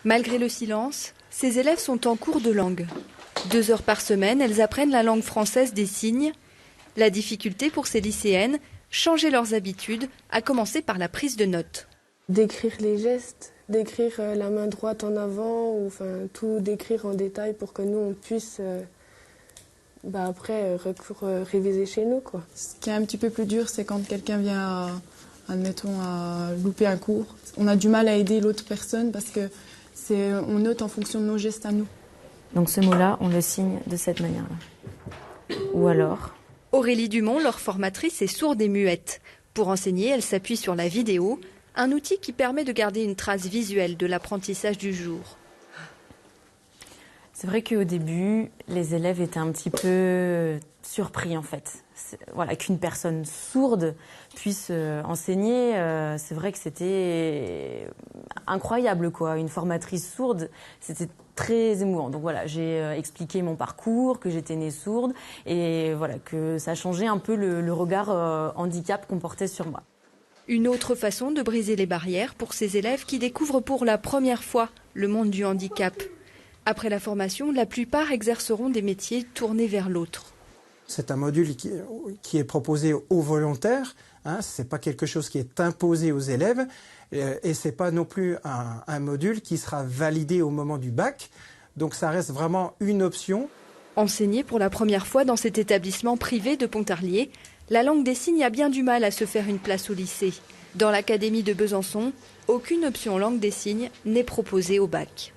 Malgré le silence, ces élèves sont en cours de langue. 2 heures par semaine, elles apprennent la langue française des signes. La difficulté pour ces lycéennes, changer leurs habitudes, à commencer par la prise de notes. D'écrire les gestes, d'écrire la main droite en avant, ou tout décrire en détail pour que nous on puisse après réviser chez nous, quoi. Ce qui est un petit peu plus dur, c'est quand quelqu'un vient, admettons, à louper un cours. On a du mal à aider l'autre personne parce que on note en fonction de nos gestes à nous. Donc ce mot-là, on le signe de cette manière-là. Ou alors... Aurélie Dumont, leur formatrice, est sourde et muette. Pour enseigner, elle s'appuie sur la vidéo, un outil qui permet de garder une trace visuelle de l'apprentissage du jour. C'est vrai qu'au début, les élèves étaient un petit peu surpris en fait. Voilà, qu'une personne sourde puisse enseigner, c'est vrai que c'était incroyable quoi. Une formatrice sourde, c'était très émouvant. Donc voilà, j'ai expliqué mon parcours, que j'étais née sourde et voilà, que ça changeait un peu le regard handicap qu'on portait sur moi. Une autre façon de briser les barrières pour ces élèves qui découvrent pour la première fois le monde du handicap. Après la formation, la plupart exerceront des métiers tournés vers l'autre. C'est un module qui est proposé aux volontaires, ce n'est pas quelque chose qui est imposé aux élèves et ce n'est pas non plus un module qui sera validé au moment du bac, donc ça reste vraiment une option. Enseigner pour la première fois dans cet établissement privé de Pontarlier, la langue des signes a bien du mal à se faire une place au lycée. Dans l'académie de Besançon, aucune option langue des signes n'est proposée au bac.